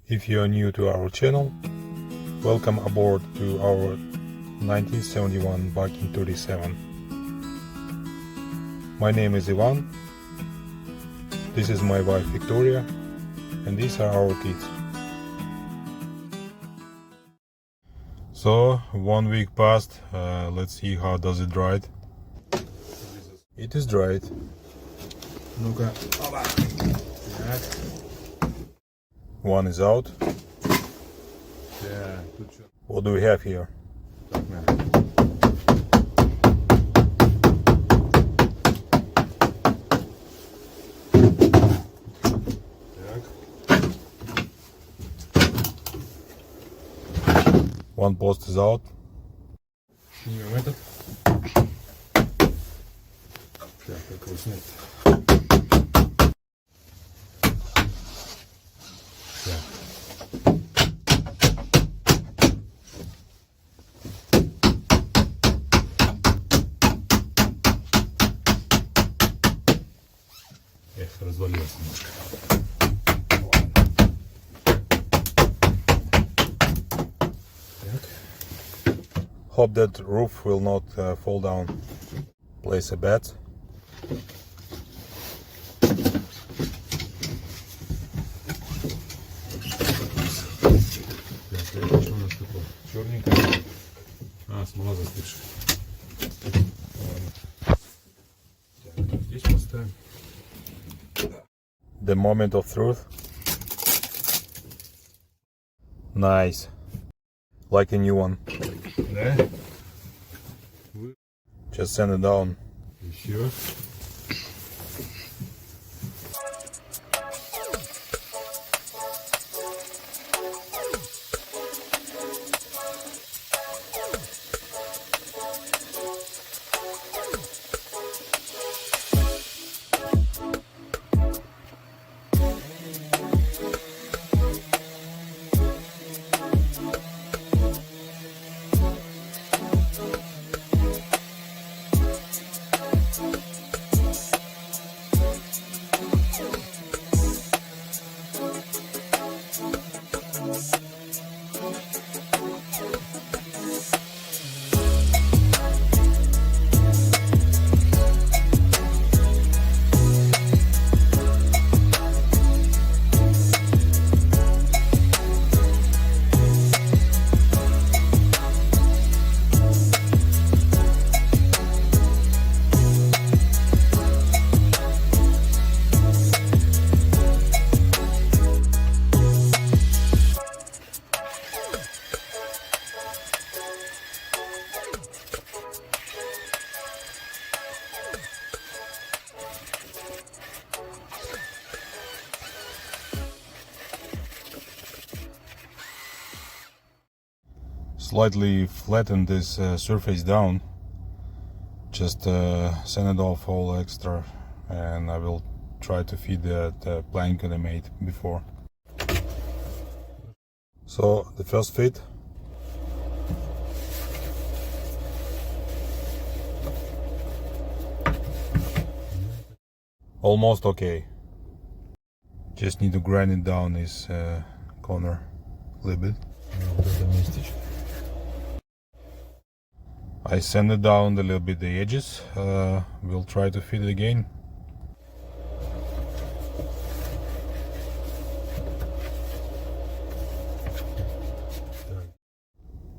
If you are new to our channel, welcome aboard to our 1971 Bakin 37. My name is Ivan, this is my wife Victoria, and these are our kids. So 1 week passed, let's see how does it dried. It is dried. Ну-ка. One is out. What do we have here? One post is out. Снимем этот. Так, как его снять? Так. Эх, развалилось немножко. Hope that roof will not fall down. Place a bet. Так, это что у нас такое? Черненькое. А, смола застывшая. Так, здесь поставим. The moment of truth. Nice. Like a new one. Да? Just sand it down. Еще. Slightly flatten this surface down. Just sand it off all extra, and I will try to feed that plank that I made before. So the first fit. Almost okay. Just need to grind it down this corner a little bit. I sanded down a little bit the edges. We'll try to fit it again.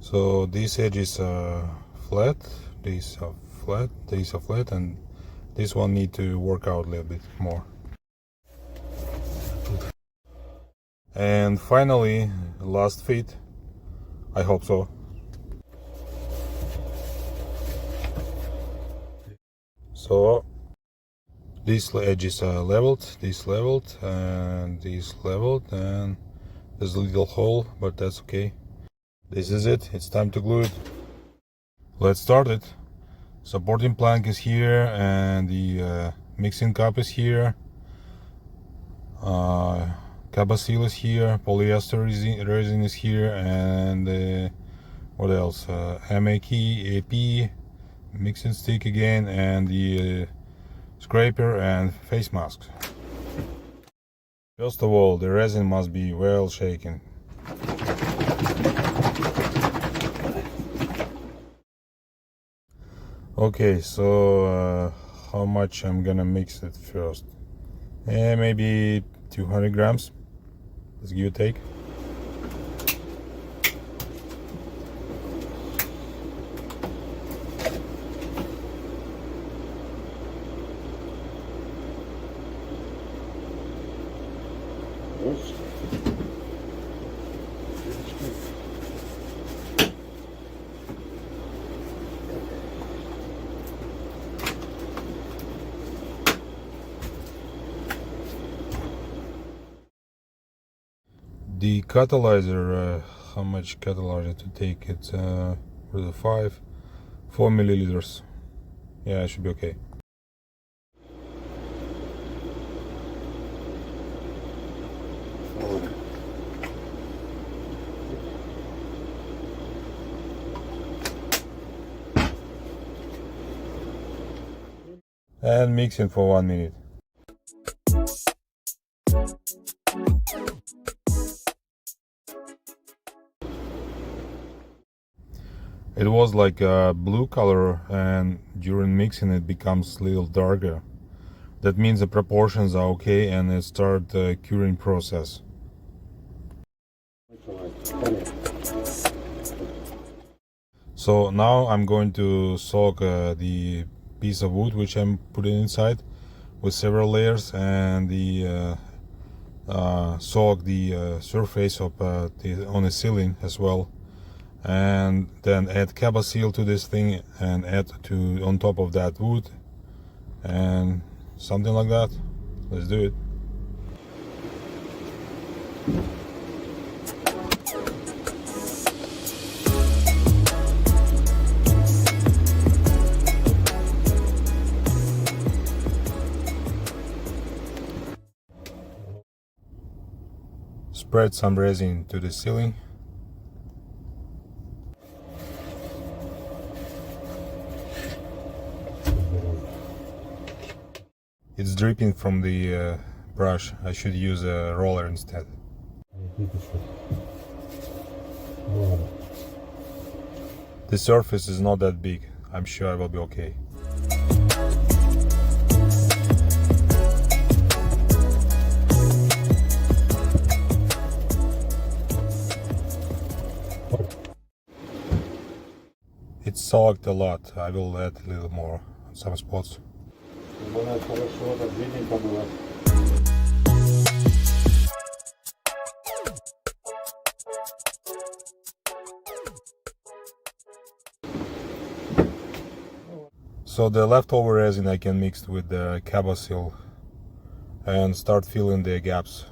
So these edges are flat, these are flat, these are flat, and this one need to work out a little bit more. And finally, last fit. I hope so. So these edges are leveled, this leveled, and this leveled, and there's a little hole, but that's okay. This is it, it's time to glue it. Let's start it. Supporting plank is here, and the mixing cup is here. Cabacil is here, polyester resin is here, and what else? MAK, AP, mixing stick again, and the scraper and face masks. First of all, the resin must be well shaken. Okay, so how much I'm gonna mix it first? Maybe 200 grams. Let's give it a take. The catalyzer, how much catalyzer to take it? For the 4 milliliters. Yeah, it should be okay. And mixing for 1 minute. It was like a blue color, and during mixing it becomes a little darker. That means the proportions are okay and it start the curing process. So now I'm going to soak the piece of wood which I'm putting inside with several layers, and the soak the surface of on the ceiling as well, and then add Cabo seal to this thing and add to on top of that wood, and something like that. Let's do it. Spread some resin to the ceiling. It's dripping from the brush. I should use a roller instead. The surface is not that big. I'm sure I will be okay. It's soaked a lot. I will add a little more on some spots. So the leftover resin I can mix with the Cabo seal and start filling the gaps.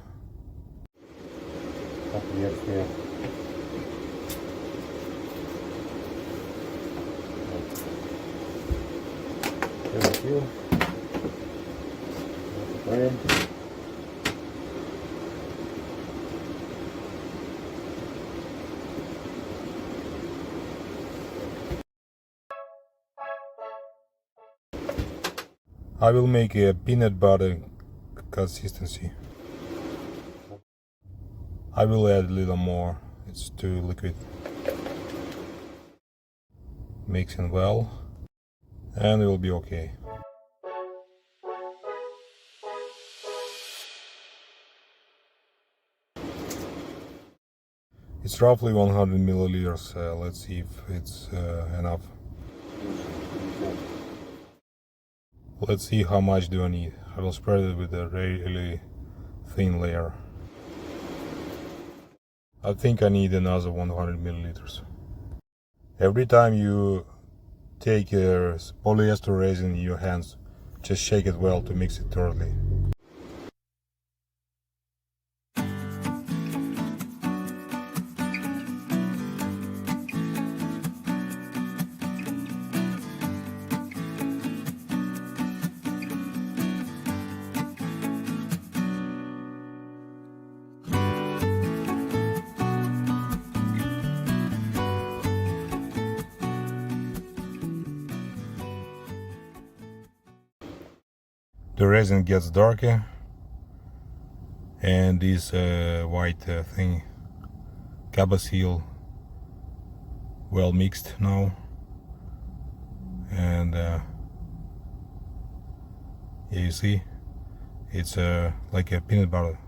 I will make a peanut butter consistency. I will add a little more. It's too liquid. Mixing well, and it will be okay. It's roughly 100 milliliters. Let's see if it's enough. Let's see how much do I need. I will spread it with a really thin layer. I think I need another 100 milliliters. Every time you take polyester resin in your hands, just shake it well to mix it thoroughly. The resin gets darker, and this white thing, cable seal, well mixed now, and you see it's like a peanut butter.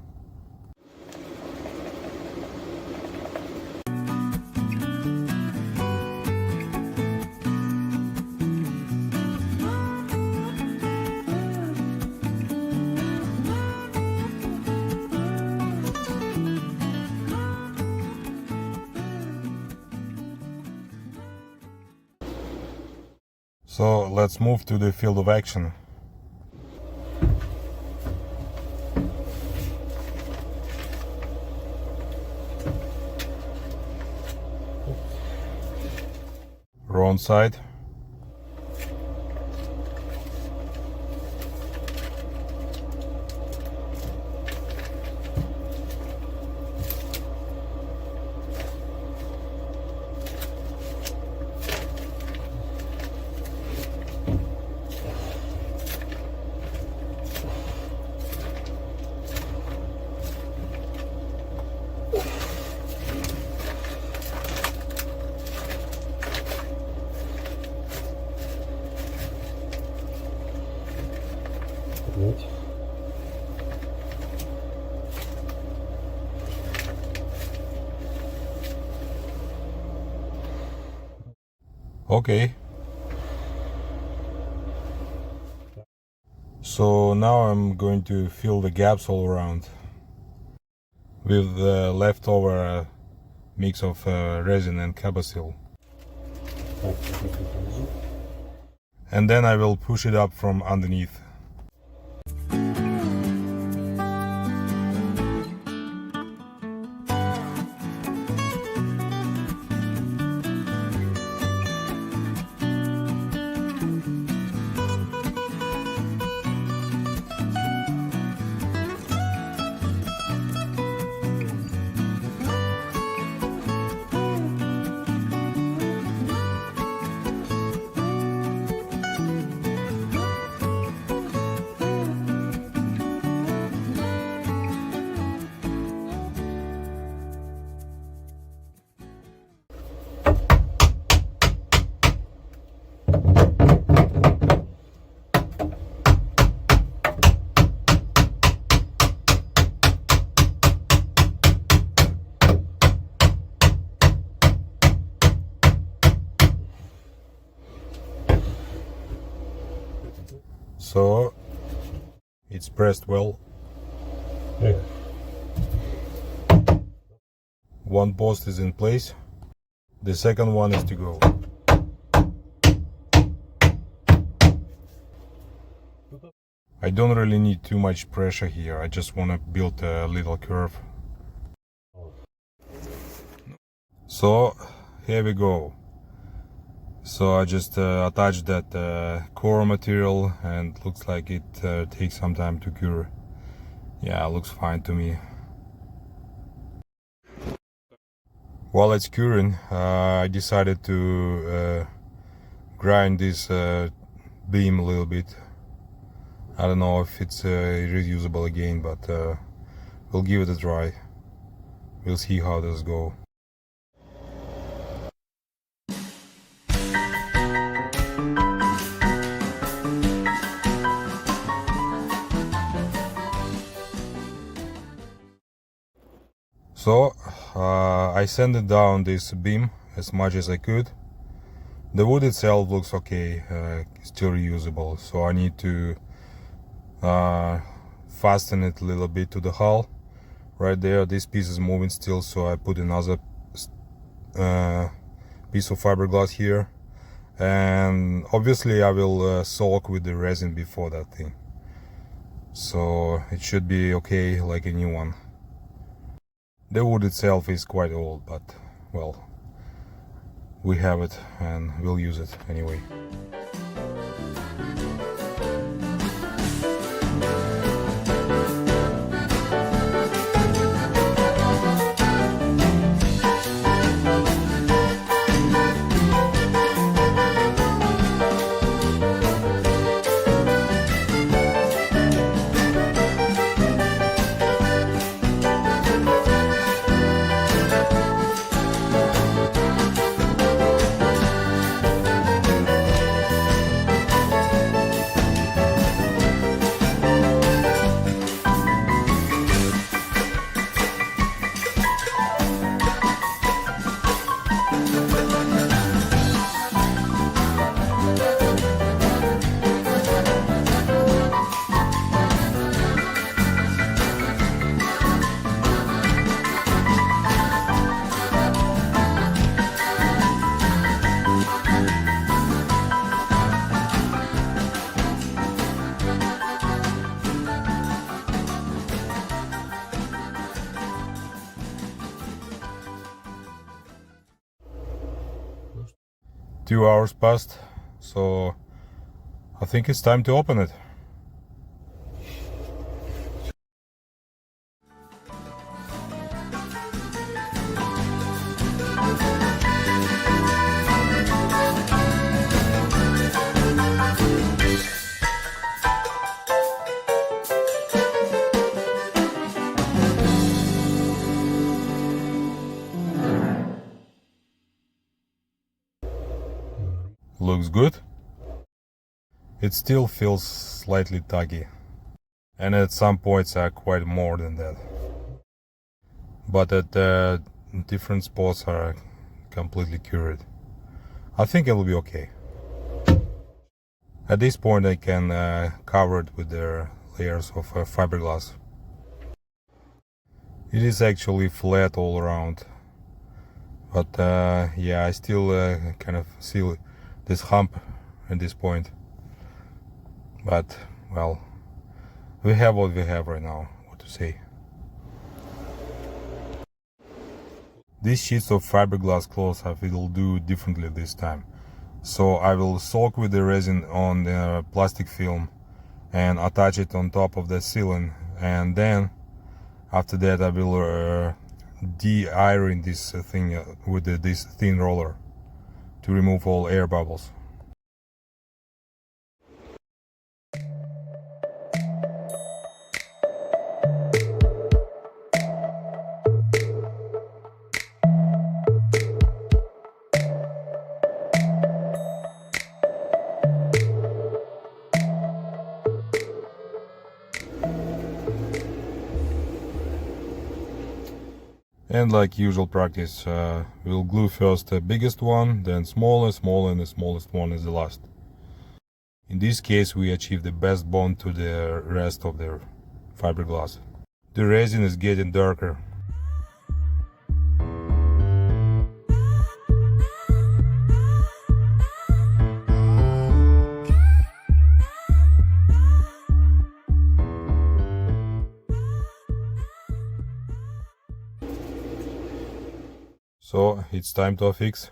So let's move to the field of action. Wrong side. Okay. So now I'm going to fill the gaps all around with the leftover mix of resin and cable seal. And then I will push it up from underneath. So it's pressed well. Yeah. One post is in place. The second one is to go. I don't really need too much pressure here. I just want to build a little curve. So here we go. So I just attached that core material, and looks like it takes some time to cure. Yeah, looks fine to me. While it's curing, I decided to grind this beam a little bit. I don't know if it's reusable again, but we'll give it a try. We'll see how this goes. So I sanded down this beam as much as I could. The wood itself looks okay, still reusable, so I need to fasten it a little bit to the hull. Right there, this piece is moving still, so I put another piece of fiberglass here, and obviously I will soak with the resin before that thing, so it should be okay like a new one. The wood itself is quite old, but well, we have it and we'll use it anyway. 2 hours passed, so I think it's time to open it. Looks good. It still feels slightly tuggy, and at some points are quite more than that. But at different spots are completely cured. I think it will be okay. At this point I can cover it with the layers of fiberglass. It is actually flat all around, but yeah, I still kind of see this hump at this point. But well, we have what we have right now. What to say? These sheets of fiberglass cloth I will do differently this time. So I will soak with the resin on the plastic film and attach it on top of the ceiling, and then after that I will de-iron this thing with this thin roller to remove all air bubbles. And like usual practice, we'll glue first the biggest one, then smaller, and the smallest one is the last. In this case we achieve the best bond to the rest of the fiberglass. The resin is getting darker. So it's time to affix.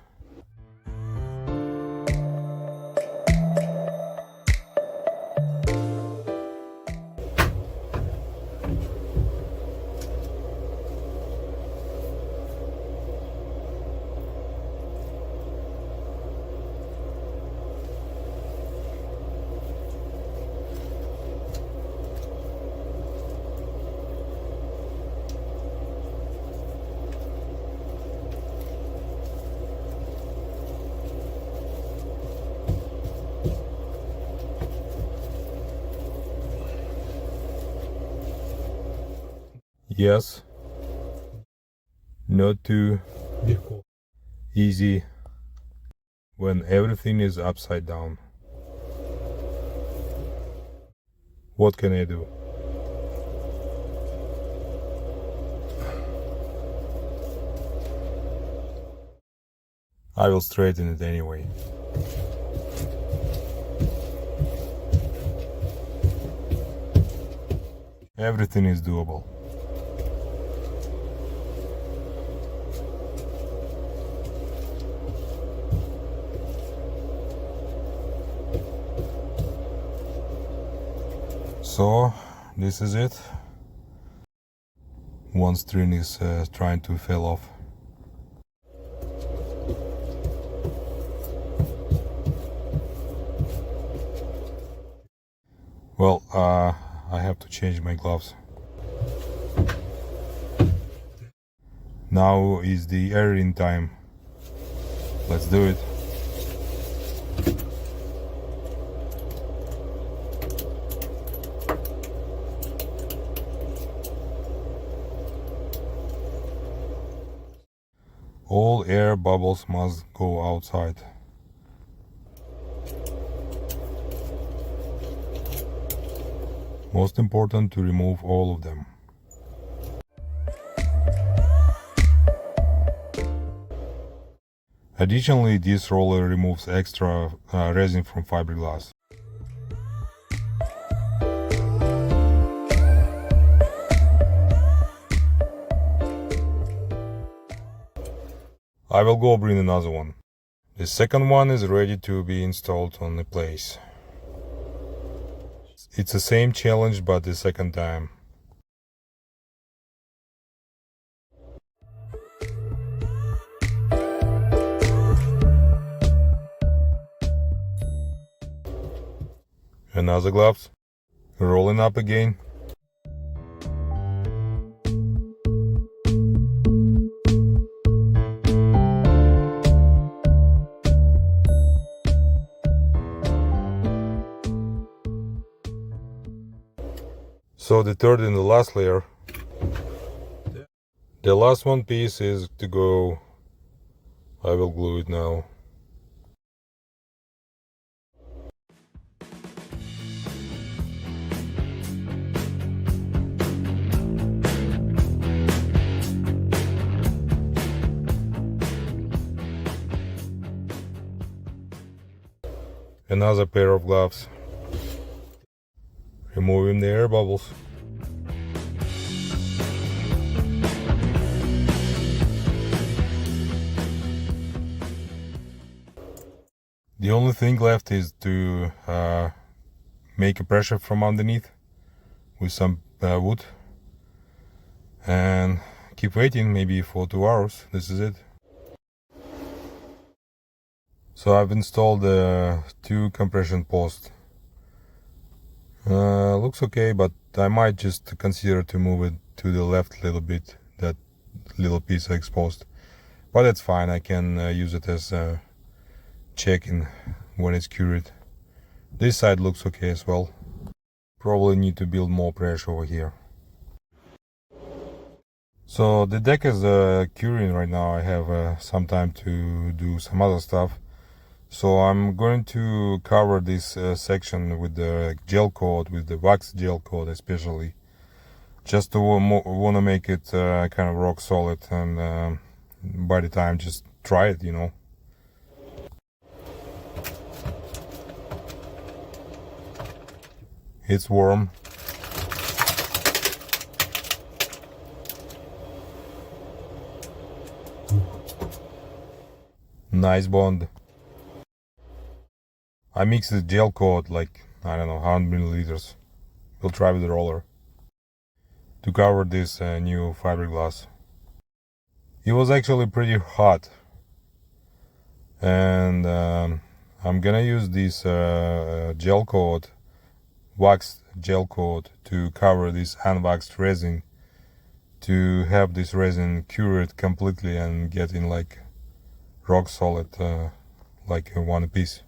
Yes, not too easy when everything is upside down. What can I do? I will straighten it anyway. Everything is doable. So this is it. One string is trying to fall off. Well, I have to change my gloves. Now is the airing time. Let's do it. All air bubbles must go outside. Most important to remove all of them. Additionally, this roller removes extra resin from fiberglass. I will go bring another one. The second one is ready to be installed on the place. It's the same challenge but the second time. Another gloves. Rolling up again. So the third and the last layer. The last one piece is to go. I will glue it now. Another pair of gloves. Removing the air bubbles. The only thing left is to make a pressure from underneath with some wood and keep waiting maybe for 2 hours. This is it. So I've installed 2 compression posts. Looks okay, but I might just consider to move it to the left a little bit, that little piece I exposed. But that's fine, I can use it as checking when it's cured. This side looks okay as well. Probably need to build more pressure over here. So the deck is curing right now. I have some time to do some other stuff. So I'm going to cover this section with the gel coat, with the wax gel coat especially, just to want to make it kind of rock solid, and by the time just try it, you know. It's warm. Nice bond. I mixed the gel coat like, I don't know, 100 milliliters. We'll try with the roller to cover this new fiberglass. It was actually pretty hot, and I'm gonna use this gel coat, waxed gel coat, to cover this unwaxed resin, to have this resin cured completely and get in like rock solid, like one piece.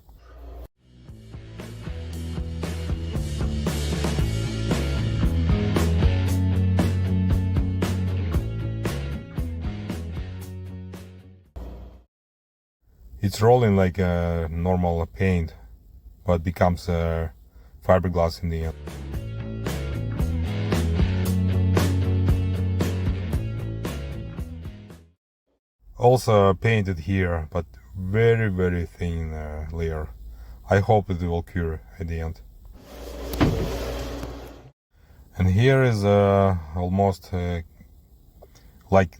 It's rolling like a normal paint, but becomes fiberglass in the end. Also painted here, but very thin layer. I hope it will cure at the end. And here is almost like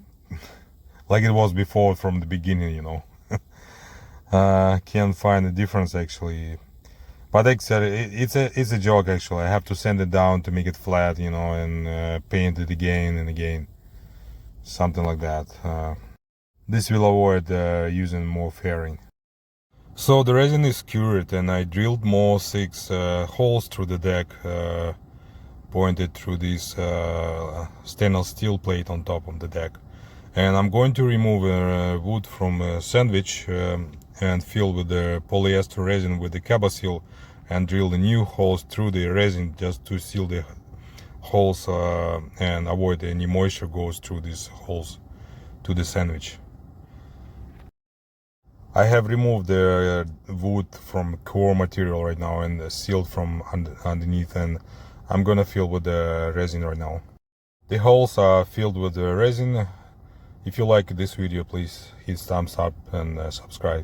it was before from the beginning, you know. Can't find the difference actually, but actually it's a joke actually. I have to sand it down to make it flat, you know, and paint it again and again, something like that. This will avoid using more fairing. So the resin is cured, and I drilled more 6 holes through the deck, pointed through this stainless steel plate on top of the deck. And I'm going to remove wood from a sandwich and fill with the polyester resin with the Caba seal, and drill the new holes through the resin just to seal the holes and avoid any moisture goes through these holes to the sandwich. I have removed the wood from core material right now and sealed from underneath, and I'm gonna fill with the resin right now. The holes are filled with the resin. If you like this video, please hit thumbs up and subscribe.